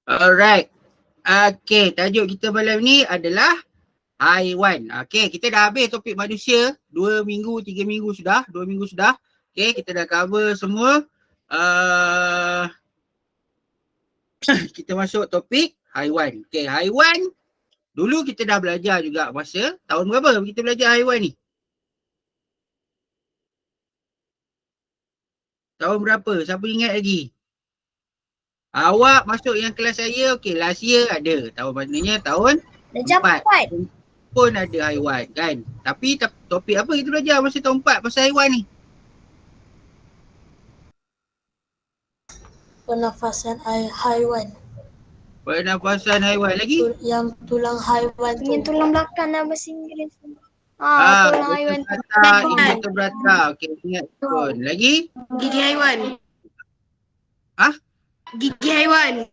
Alright. Okay, tajuk kita malam ni adalah haiwan. Okay, kita dah habis topik manusia. 2 minggu, 3 minggu sudah. 2 minggu sudah. Okay, kita dah cover semua. Kita masuk topik haiwan. Okay, haiwan. Dulu kita dah belajar juga masa. Tahun berapa kita belajar haiwan ni? Tahun berapa? Siapa ingat lagi? Awak masuk yang kelas saya, okay, last year ada. Tahun maknanya tahun Darjah 4. pun ada haiwan kan. Tapi topik apa kita belajar masa tahun 4 pasal haiwan ni? Pernafasan haiwan. Pernafasan haiwan lagi? Yang tulang haiwan tu. Yang tulang belakang lah bahasa Inggeris. Tulang haiwan tu. Invertebrata. Okay, ingat pun. Lagi? Gigi haiwan. Hah? Gigi haiwan.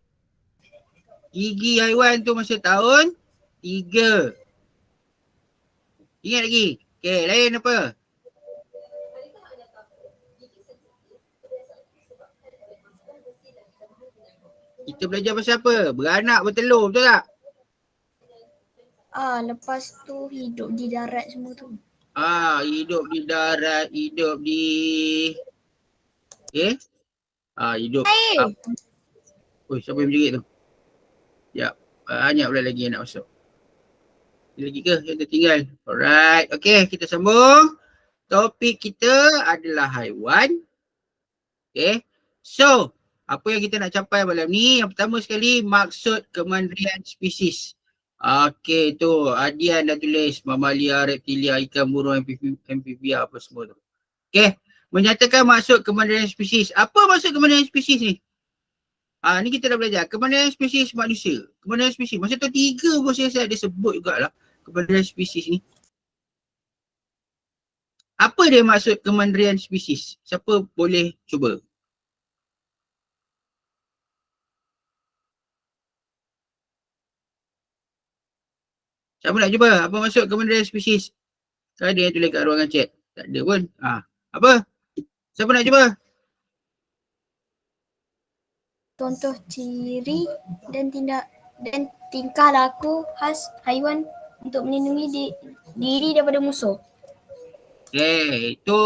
Gigi haiwan tu masa tahun 3. Ingat lagi? Okay, lain apa? Kita belajar pasal apa? Beranak bertelur, betul tak? Lepas tu hidup di darat semua tu. Hidup di darat, hidup di... Okay. Hidup. Siapa yang menjerit tu? Sekejap. Banyak pula lagi yang nak masuk. Lagi ke? Yang tertinggal. Alright. Okay, kita sambung. Topik kita adalah haiwan. Okay. So, apa yang kita nak capai malam ni? Yang pertama sekali, maksud kemandirian spesies. Okay, tu Adian dah tulis mamalia, reptilia, ikan, burung, amphibia, apa semua tu. Okay, menyatakan maksud kemandirian spesies. Apa maksud kemandirian spesies ni? Ni kita dah belajar. Kemandirian spesies manusia. Kemandirian spesies. Masa tu 3 pun saya ada sebut jugalah kemandirian spesies ni. Apa dia maksud kemandirian spesies? Siapa boleh cuba? Siapa nak cuba? Apa maksud kemandirian spesies? Ada yang tulis kat ruangan chat? Tak ada pun. Apa? Siapa nak cuba? Contoh ciri dan tingkah laku khas haiwan untuk melindungi diri daripada musuh. Okay, itu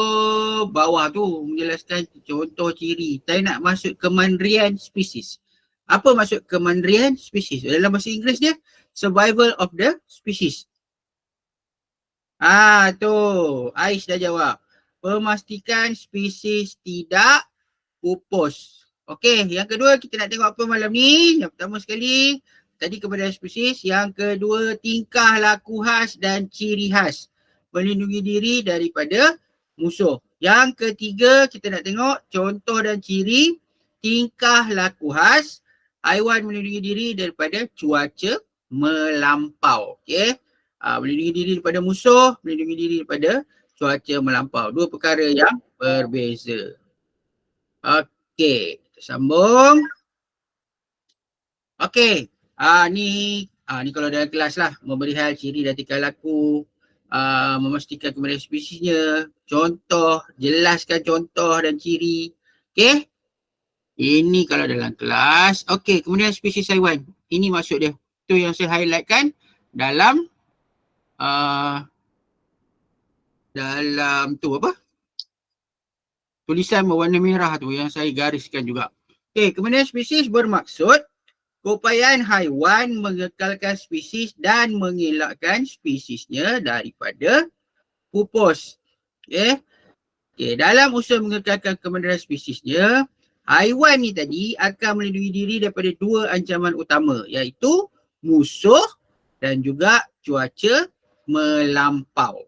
bawah tu menjelaskan contoh ciri. Saya nak masuk kemandirian spesies. Apa maksud kemandirian spesies? Dalam bahasa Inggeris dia, survival of the species. Tu Ais dah jawab. Memastikan spesies tidak pupus. Okey, yang kedua kita nak tengok apa malam ni. Yang pertama sekali, tadi kemandirian spesies. Yang kedua, tingkah laku khas dan ciri khas. Melindungi diri daripada musuh. Yang ketiga, kita nak tengok contoh dan ciri tingkah laku khas haiwan melindungi diri daripada cuaca melampau. Okey. Melindungi diri daripada musuh, melindungi diri daripada cuaca melampau. 2 perkara yang berbeza. Okey, kita sambung. Okey. Ni kalau dalam kelas lah, memberi hal ciri dan tingkah laku, memastikan kemandirian spesiesnya, contoh, jelaskan contoh dan ciri. Okey. Ini kalau dalam kelas. Okey, kemudian spesies haiwan. Ini maksud dia. Tu yang saya highlightkan dalam tu apa? Tulisan berwarna merah tu yang saya gariskan juga. Okey, kemudian spesies bermaksud keupayaan haiwan mengekalkan spesies dan mengelakkan spesiesnya daripada pupus. Okey, dalam usaha mengekalkan kemandirian spesiesnya, haiwan ni tadi akan melindungi diri daripada 2 ancaman utama, iaitu musuh dan juga cuaca melampau.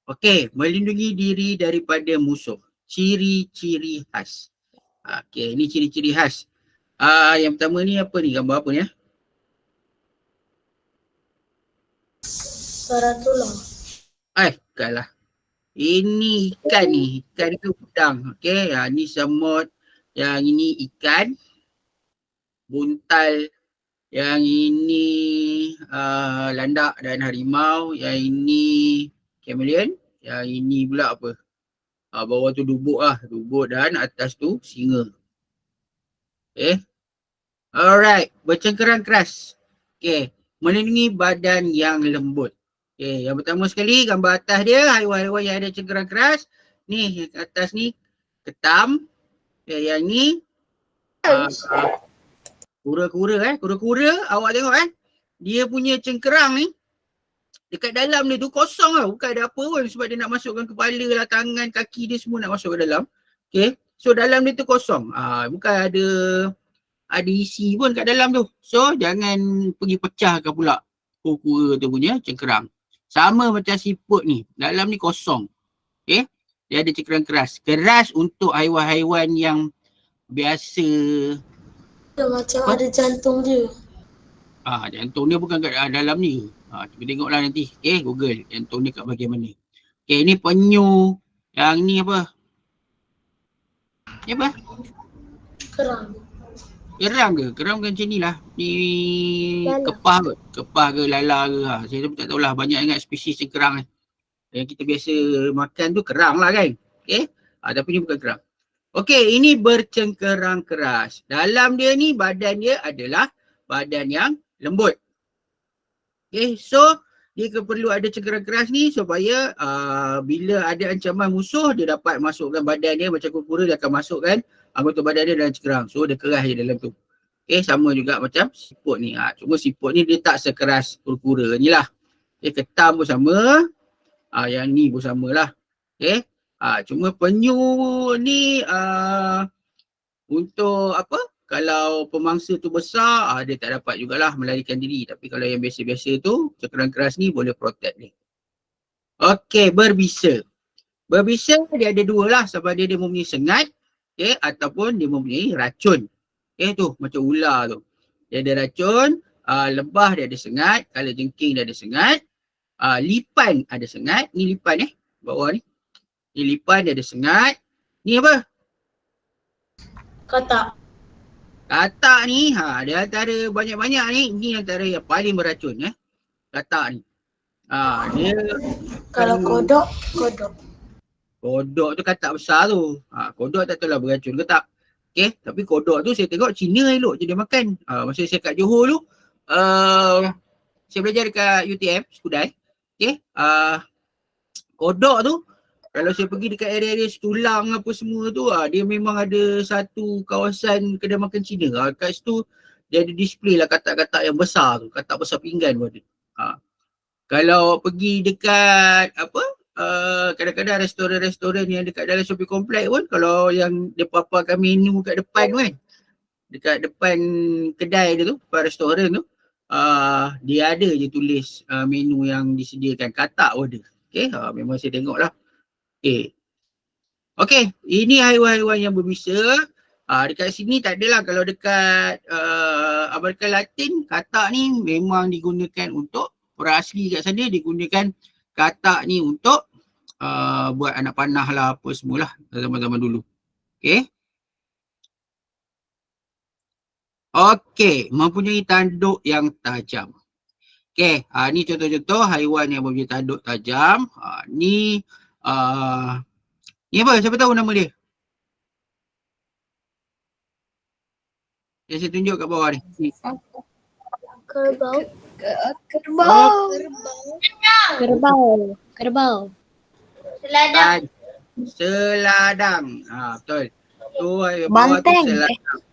Okey, melindungi diri daripada musuh. Ciri-ciri khas. Okey, ini ciri-ciri khas. Yang pertama ni apa ni? Gambar apa ni? Tarantula. Bukanlah. Ini ikan ni. Ikan itu udang. Okey, ni semut. Yang ini ikan. Buntal. Yang ini landak dan harimau. Yang ini chameleon. Yang ini pula apa? Bawah tu dubuk lah. Dubuk dan atas tu singa. Okay. Alright, bercengkerang keras. Okay, melindungi badan yang lembut. Okay, yang pertama sekali gambar atas dia haiwan-haiwan yang ada cengkerang keras. Ni yang atas ni ketam. Okay, yang ni kura-kura kura-kura awak tengok dia punya cengkerang ni dekat dalam dia tu kosong tau, bukan ada apa pun sebab dia nak masukkan kepala lah, tangan, kaki dia semua nak masuk ke dalam. Okay, so dalam dia tu kosong. Bukan ada isi pun kat dalam tu. So jangan pergi pecahkan pula kura tu punya cengkerang. Sama macam siput ni, dalam ni kosong. Okay, dia ada cengkerang keras. Keras untuk haiwan-haiwan yang biasa. Dia macam ada jantung dia. Jantung dia bukan kat dalam ni. Cuba tengoklah nanti. Okay, Google. Jantung dia kat bahagian mana. Okay, ni penyu. Yang ni apa? Ni apa? Kerang. Kerang ke? Kerang bukan macam ni lah. Ni Lala. kepah ke? Kepah ke lala ke? Saya tak tahulah. Banyak ingat spesies yang kerang kan. Yang kita biasa makan tu kerang lah kan. Okay. Tapi ni bukan kerang. Okay, ini bercengkerang keras. Dalam dia ni badan dia adalah badan yang lembut. Okay, so dia perlu ada cengkerang keras ni supaya bila ada ancaman musuh dia dapat masukkan badan dia macam kura-kura, dia akan masukkan anggota badan dia dalam cengkerang. So dia keras je dalam tu. Okay, sama juga macam siput ni. Cuma siput ni dia tak sekeras kura-kura ni lah. Okay, ketam pun sama. Yang ni pun sama lah. Okay. Cuma penyu ni untuk apa? Kalau pemangsa tu besar, dia tak dapat jugalah melarikan diri. Tapi kalau yang biasa-biasa tu, cengkerang keras ni boleh protect dia. Okey, berbisa. Berbisa dia ada dua lah. Sama dia mempunyai sengat, okay, ataupun dia mempunyai racun. Okay, tu macam ular tu. Dia ada racun, lebah dia ada sengat, kalajengking dia ada sengat, lipan ada sengat. Ni lipan bawah ni. Ni lipan dia ada sengat. Ni apa? Katak. Katak ni, dia antara banyak-banyak ni antara yang paling beracun katak ni. Dia Kalau kodok. kodok tu katak besar tu. Kodok tak tahulah beracun ke tak. Okay, tapi kodok tu saya tengok Cina elok je dia makan. Masa saya kat Johor tu, saya belajar dekat UTM, Skudai. Okay, kodok tu, kalau saya pergi dekat area-area Setulang apa semua tu, dia memang ada satu kawasan kedai makan Cina. Kat situ dia ada display lah katak-katak yang besar tu, katak besar pinggan pun ada. Kalau pergi dekat apa, kadang-kadang restoran-restoran yang dekat dalam shopping complex pun, kalau yang dia paparkan menu kat depan tu kan, dekat depan kedai dia tu, depan restoran tu, dia ada je tulis menu yang disediakan, katak pun ada. Okay, memang saya tengok lah. Okay, ini haiwan-haiwan yang berbisa. Dekat sini tak adalah. Kalau dekat Amerika Latin, katak ni memang digunakan untuk, orang asli kat sana digunakan katak ni untuk buat anak panah lah apa semualah zaman-zaman dulu. Okay. Okay, mempunyai tanduk yang tajam. Okay, ni contoh-contoh haiwan yang mempunyai tanduk tajam. Ni apa? Siapa tahu nama dia? Yang saya tunjuk kat bawah ni. Kerbau. Kerbau. Seladang. Betul. Tu bawah tu seladang.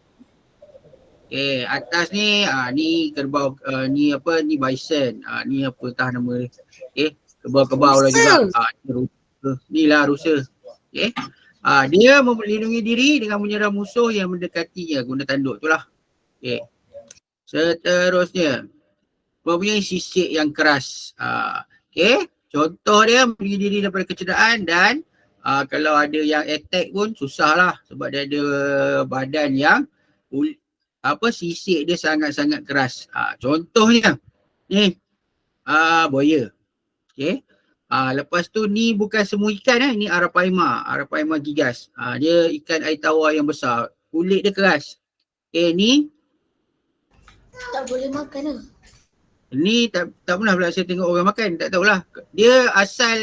Okay, atas ni ni kerbau, ni apa, ni bison. Ni apa entah nama dia. Okay, kerbau-kerbau lah juga. Ni lah rusa. Okay. Dia melindungi diri dengan menyerang musuh yang mendekatinya guna tanduk tu lah. Okay. Seterusnya, mempunyai sisik yang keras. Okay. Contoh dia melindungi diri daripada kecederaan dan kalau ada yang attack pun susah lah sebab dia ada badan yang sisik dia sangat-sangat keras. Contohnya ni buaya. Okay. Lepas tu ni bukan semua ikan ni Arapaima gigas. Dia ikan air tawar yang besar. Kulit dia keras. Okay, ni Tak boleh makan ni tak pernah pula saya tengok orang makan, tak tahulah. Dia asal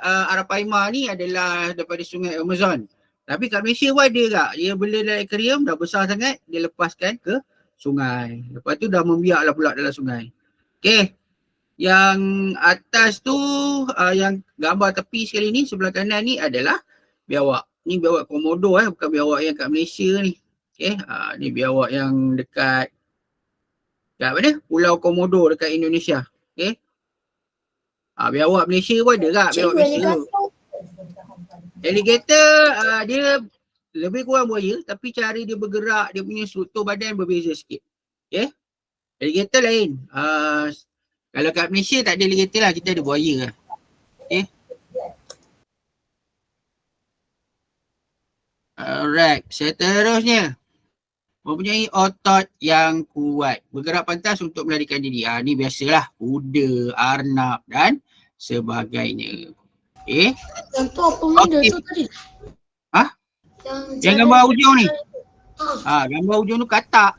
Arapaima ni adalah daripada sungai Amazon. Tapi kat Malaysia pun ada tak? Dia bela dalam aquarium dah besar sangat, dia lepaskan ke sungai. Lepas tu dah membiaklah pula dalam sungai. Okay. Yang atas tu, yang gambar tepi sekali ni, sebelah kanan ni adalah biawak. Ni biawak komodo bukan biawak yang kat Malaysia ni. Okay. Ni biawak yang dekat mana? Pulau Komodo dekat Indonesia. Okay. Biawak Malaysia pun ada tak? Biawak Cikgu Malaysia. alligator. Alligator dia lebih kurang buaya tapi cara dia bergerak, dia punya struktur badan berbeza sikit. Okay. Alligator lain. Kalau kat Malaysia tak ada alligator lah, kita ada buaya lah. Okay. Alright, seterusnya. Mempunyai otot yang kuat. Bergerak pantas untuk melarikan diri. Ni biasalah. Kuda, arnab dan sebagainya. Okay. Yang tu apa benda Okey. tu tadi? Hah? Yang gambar hujung ni. Gambar hujung tu katak.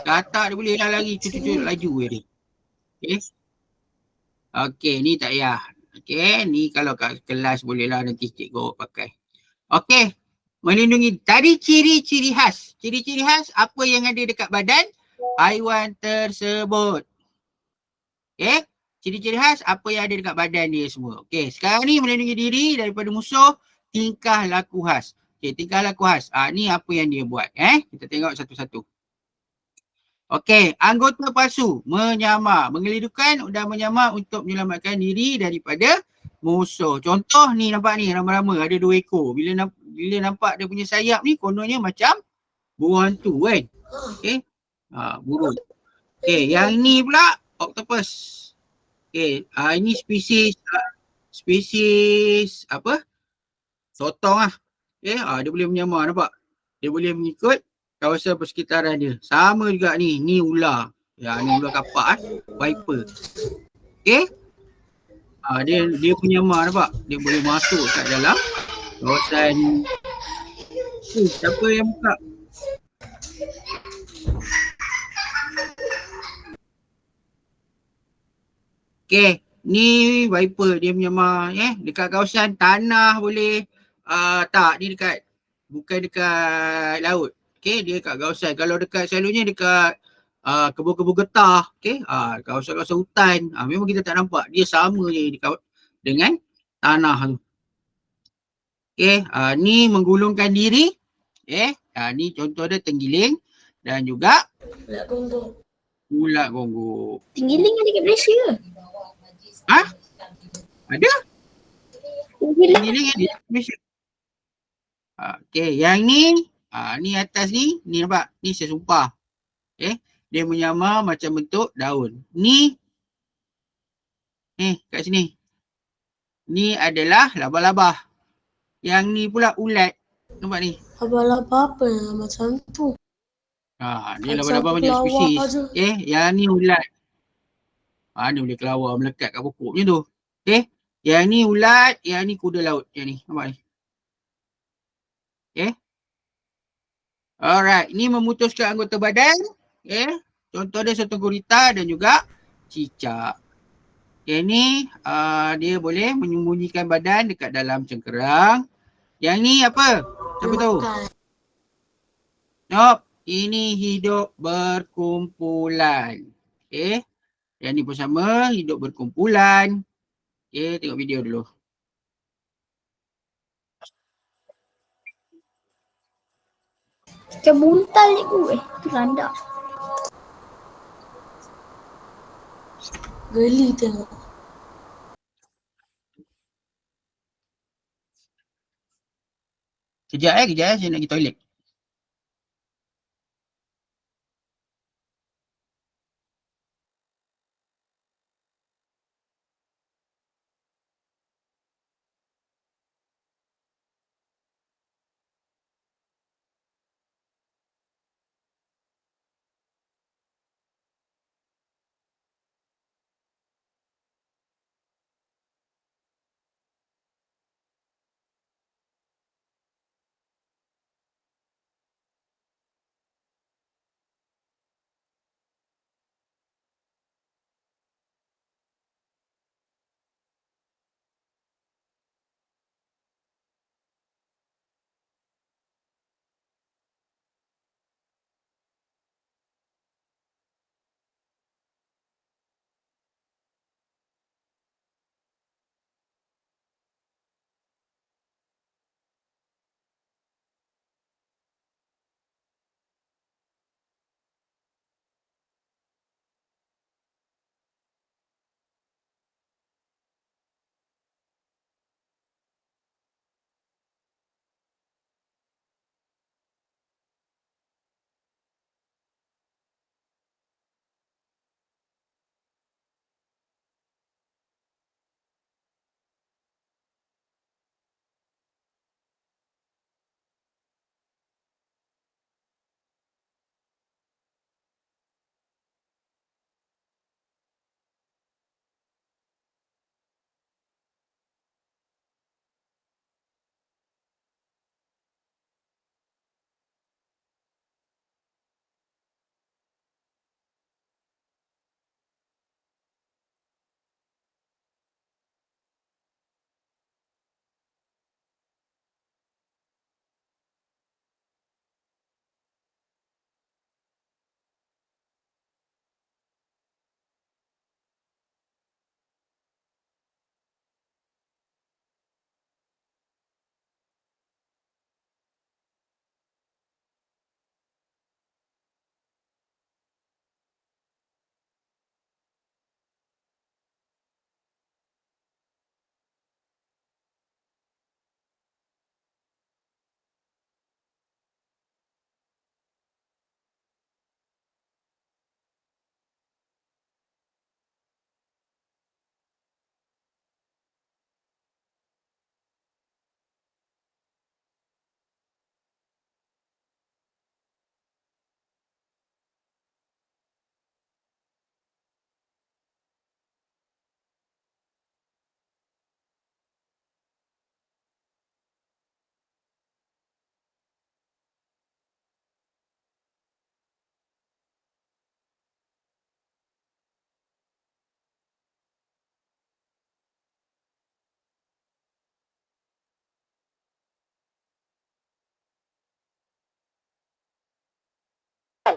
Katak dia boleh lah lari cucuk-cucuk laju dia. Okay. Okay, ni tak payah. Okay, ni kalau kat kelas boleh lah nanti cikgu pakai. Okay, melindungi. Tadi ciri-ciri khas. Ciri-ciri khas apa yang ada dekat badan haiwan tersebut. Okay, ciri-ciri khas apa yang ada dekat badan dia semua. Okay, sekarang ni melindungi diri daripada musuh, tingkah laku khas. Okay, tingkah laku khas. Ni apa yang dia buat. Kita tengok satu-satu. Okey, anggota palsu menyamar, mengelidukkan dan menyamar untuk menyelamatkan diri daripada musuh. Contoh ni nampak ni rama-rama ada 2 ekor. Bila nampak dia punya sayap ni kononnya macam burung hantu kan. Okey. Burung. Okey, yang ni pula octopus. Okey, ini spesies apa? Sotong lah. Okey, dia boleh menyamar nampak. Dia boleh mengikut kawasan persekitaran dia. Sama juga ni, ni ular. Ni ular kapak viper. Okey. Dia menyamar nampak. Dia boleh masuk kat dalam kawasan. Siapa yang buka? Okey, ni viper dia menyamar dekat kawasan tanah boleh tak, ni dekat bukan dekat laut. Okey, dia dekat kawasan. Kalau dekat selalunya dekat kebun-kebun getah, okey, kawasan-kawasan hutan, memang kita tak nampak. Dia sama je dengan tanah tu. Okey, ni menggulungkan diri. Ni contoh dia tenggiling dan juga Ulat gonggong. ulat gonggong. Tinggiling ada kat Malaysia ke? Ada? Tinggiling. Tenggiling ada kat Malaysia. Okey, yang ni, ni atas ni nampak, ni sesumpah. Dia menyamar macam bentuk daun. Ni, kat sini. Ni adalah labah-labah. Yang ni pula ulat. Nampak ni? Laba-laba apa yang macam tu? Dia labah-labah banyak spesies. Yang ni ulat. Ni boleh kelawar melekat kat pokok macam tu. Yang ni ulat, yang ni kuda laut. Yang ni, nampak ni? Alright, ni memutuskan anggota badan. Contoh dia sotong gurita dan juga cicak. Yang ni dia boleh menyembunyikan badan dekat dalam cengkerang. Yang ni apa? Siapa tahu? Nope. Ini hidup berkumpulan. Yang ni pun sama, hidup berkumpulan. Tengok video dulu. Macam buntal cikgu tu landak. Geli tengok. Kejap saya nak pergi toilet.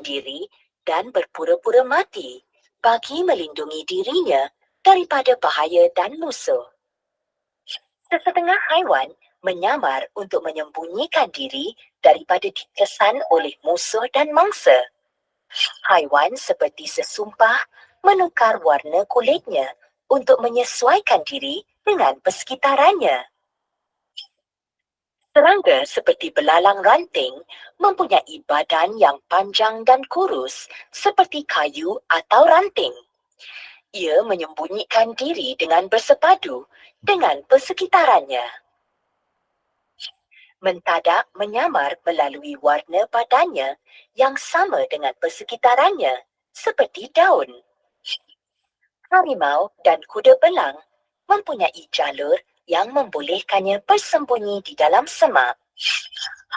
diri dan berpura-pura mati bagi melindungi dirinya daripada bahaya dan musuh. Sesetengah haiwan menyamar untuk menyembunyikan diri daripada dikesan oleh musuh dan mangsa. Haiwan seperti sesumpah menukar warna kulitnya untuk menyesuaikan diri dengan persekitarannya. Serangga seperti belalang ranting mempunyai badan yang panjang dan kurus seperti kayu atau ranting. Ia menyembunyikan diri dengan bersepadu dengan persekitarannya. Mentadak menyamar melalui warna badannya yang sama dengan persekitarannya, seperti daun. Harimau dan kuda belang mempunyai jalur yang membolehkannya bersembunyi di dalam semak.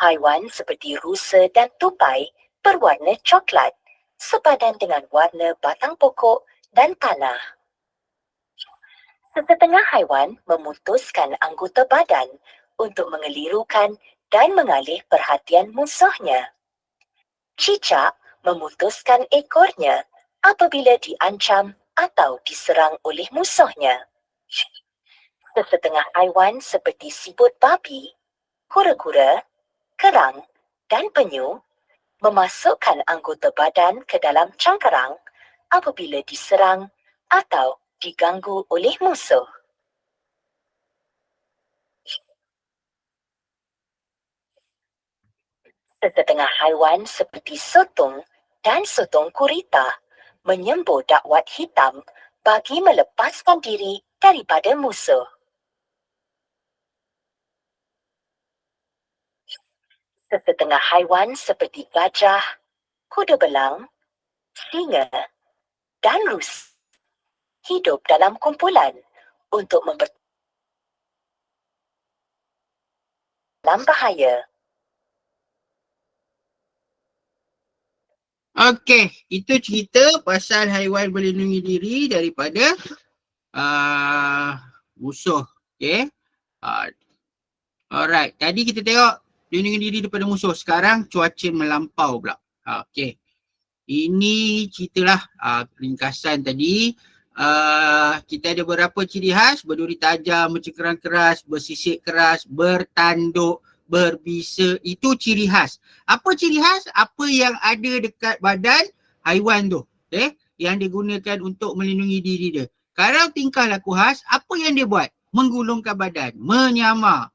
Haiwan seperti rusa dan tupai berwarna coklat, sepadan dengan warna batang pokok dan tanah. Sesetengah haiwan memutuskan anggota badan untuk mengelirukan dan mengalih perhatian musuhnya. Cicak memutuskan ekornya apabila diancam atau diserang oleh musuhnya. Sesetengah haiwan seperti siput babi, kura-kura, kerang dan penyu memasukkan anggota badan ke dalam cangkarang apabila diserang atau diganggu oleh musuh. Sesetengah haiwan seperti sotong dan sotong gurita menyembur dakwat hitam bagi melepaskan diri daripada musuh. Sesetengah haiwan seperti gajah, kuda belang, singa dan rusa hidup dalam kumpulan untuk dalam bahaya. Okey, itu cerita pasal haiwan melindungi diri daripada musuh. Okey. Alright, tadi kita tengok lindungi diri daripada musuh. Sekarang cuaca melampau pula. Okey. Ini ceritalah ringkasan tadi. Kita ada beberapa ciri khas: berduri tajam, mencengkerang keras, bersisik keras, bertanduk, berbisa. Itu ciri khas. Apa ciri khas? Apa yang ada dekat badan haiwan tu, yang digunakan untuk melindungi diri dia. Kalau tingkah laku khas, apa yang dia buat? Menggulungkan badan, menyamar,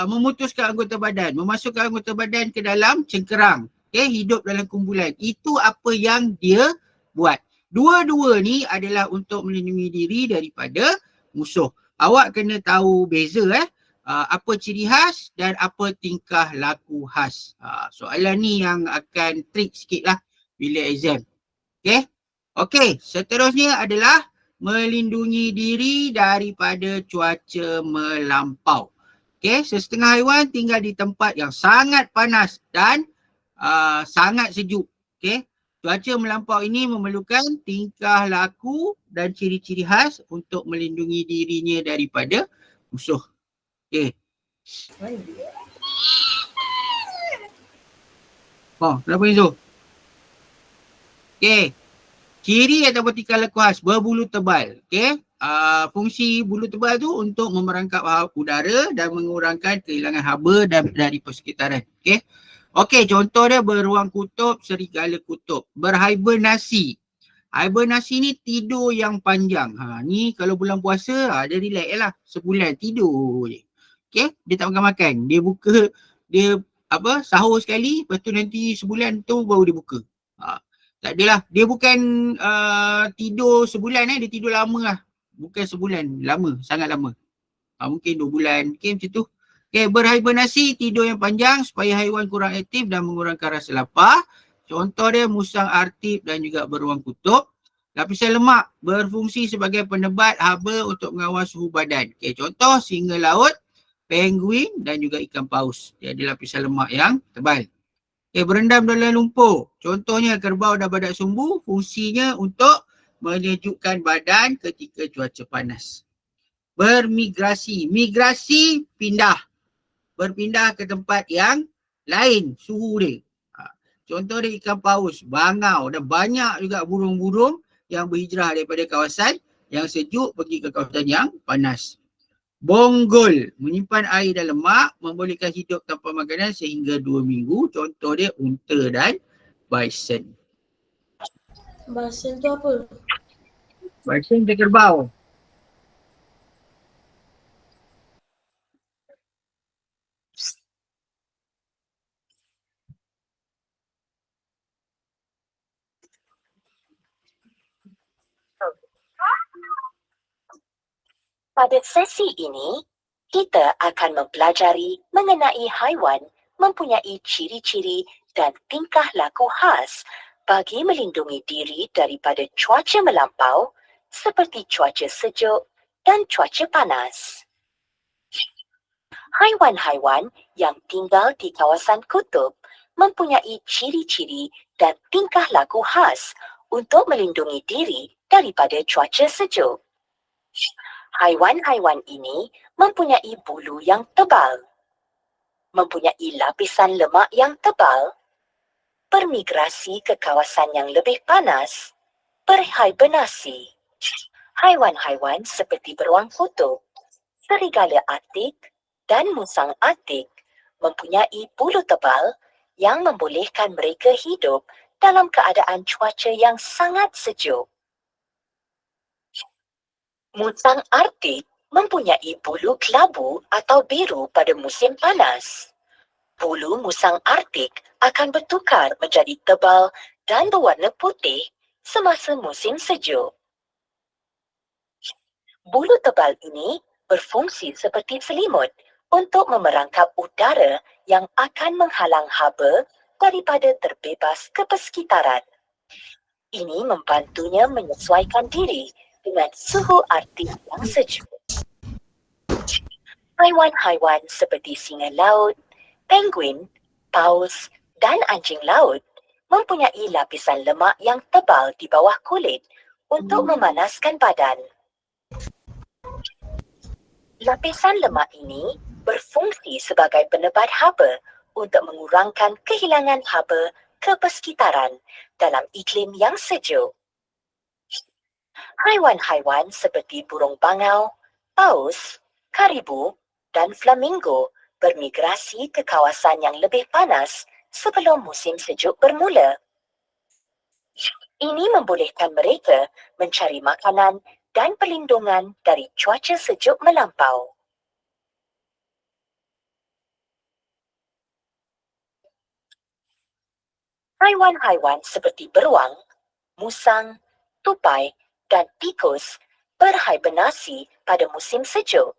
memutuskan anggota badan, memasukkan anggota badan ke dalam cengkerang, hidup dalam kumpulan. Itu apa yang dia buat. Dua-dua ni adalah untuk melindungi diri daripada musuh. Awak kena tahu beza apa ciri khas dan apa tingkah laku khas. Soalan ni yang akan trik sikit lah bila exam. Okey, seterusnya adalah melindungi diri daripada cuaca melampau. Sesetengah haiwan tinggal di tempat yang sangat panas dan sangat sejuk. Cuaca melampau ini memerlukan tingkah laku dan ciri-ciri khas untuk melindungi dirinya daripada musuh. Kenapa Izo? Ciri ataupun tingkah laku khas berbulu tebal. Fungsi bulu tebal tu untuk memerangkap udara dan mengurangkan kehilangan haba dari persekitaran. Contoh dia beruang kutub, serigala kutub. Berhibernasi. Hibernasi ni tidur yang panjang. Ni kalau bulan puasa, dia relax lah. Sebulan tidur je. Dia tak makan-makan. Dia buka, dia sahur sekali, lepas tu nanti sebulan tu baru dia buka. Tak adalah. Dia bukan tidur sebulan, dia tidur lama lah. Bukan sebulan, lama, sangat lama. Mungkin 2 bulan, macam tu. Berhibernasi, tidur yang panjang supaya haiwan kurang aktif dan mengurangkan rasa lapar. Contoh dia musang artip dan juga beruang kutub. Lapisan lemak berfungsi sebagai penebat haba untuk mengawal suhu badan. Contoh singa laut, penguin dan juga ikan paus. Dia ada lapisan lemak yang tebal. Berendam dalam lumpur. Contohnya kerbau dan badak sumbu, fungsinya untuk menyejukkan badan ketika cuaca panas. Bermigrasi. Migrasi berpindah ke tempat yang lain suhu dia. Contoh dia ikan paus, bangau dan banyak juga burung-burung yang berhijrah daripada kawasan yang sejuk pergi ke kawasan yang panas. Bonggol, menyimpan air dan lemak, membolehkan hidup tanpa makanan sehingga 2 minggu. Contoh dia unta dan bison. Bison tu apa? Bison dia kerbau. Pada sesi ini, kita akan mempelajari mengenai haiwan mempunyai ciri-ciri dan tingkah laku khas bagi melindungi diri daripada cuaca melampau seperti cuaca sejuk dan cuaca panas. Haiwan-haiwan yang tinggal di kawasan kutub mempunyai ciri-ciri dan tingkah laku khas untuk melindungi diri daripada cuaca sejuk. Haiwan-haiwan ini mempunyai bulu yang tebal, mempunyai lapisan lemak yang tebal, bermigrasi ke kawasan yang lebih panas, berhibernasi. Haiwan-haiwan seperti beruang kutub, serigala Arktik dan musang Arktik mempunyai bulu tebal yang membolehkan mereka hidup dalam keadaan cuaca yang sangat sejuk. Musang Arktik mempunyai bulu kelabu atau biru pada musim panas. Bulu musang Arktik akan bertukar menjadi tebal dan berwarna putih semasa musim sejuk. Bulu tebal ini berfungsi seperti selimut untuk memerangkap udara yang akan menghalang haba daripada terbebas ke persekitaran. Ini membantunya menyesuaikan diri dengan suhu Arktik yang sejuk. Haiwan-haiwan seperti singa laut, penguin, paus dan anjing laut mempunyai lapisan lemak yang tebal di bawah kulit untuk memanaskan badan. Lapisan lemak ini berfungsi sebagai penebat haba untuk mengurangkan kehilangan haba ke persekitaran dalam iklim yang sejuk. Haiwan-haiwan seperti burung bangau, paus, karibu dan flamingo bermigrasi ke kawasan yang lebih panas sebelum musim sejuk bermula. Ini membolehkan mereka mencari makanan dan perlindungan dari cuaca sejuk melampau. Haiwan-haiwan seperti beruang, musang, tupai dan tikus berhibernasi pada musim sejuk.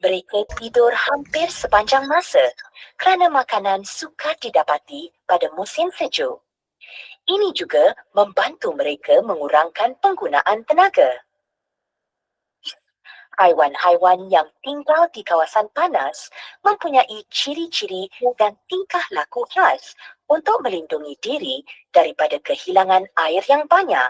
Mereka tidur hampir sepanjang masa kerana makanan sukar didapati pada musim sejuk. Ini juga membantu mereka mengurangkan penggunaan tenaga. Haiwan-haiwan yang tinggal di kawasan panas mempunyai ciri-ciri dan tingkah laku khas untuk melindungi diri daripada kehilangan air yang banyak.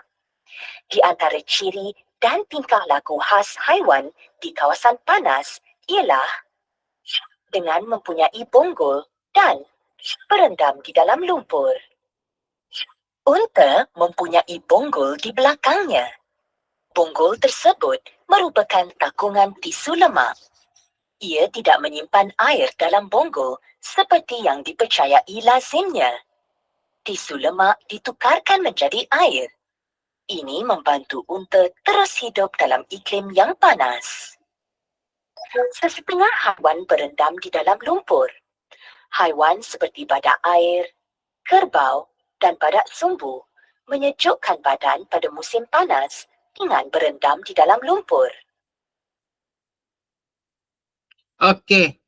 Di antara ciri dan tingkah laku khas haiwan di kawasan panas ialah dengan mempunyai bonggol dan berendam di dalam lumpur. Unta mempunyai bonggol di belakangnya. Bonggol tersebut merupakan takungan tisu lemak. Ia tidak menyimpan air dalam bonggol seperti yang dipercayai lazimnya. Tisu lemak ditukarkan menjadi air. Ini membantu unta terus hidup dalam iklim yang panas. Sesetengah haiwan berendam di dalam lumpur. Haiwan seperti badak air, kerbau dan badak sumbu menyejukkan badan pada musim panas dengan berendam di dalam lumpur. Okey.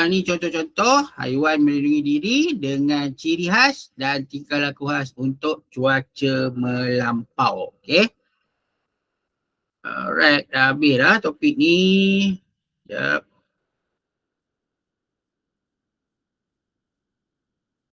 Ni contoh-contoh haiwan melindungi diri dengan ciri khas dan tingkah laku khas untuk cuaca melampau. Okey. Alright, dah habis dah topik ni. Sekejap.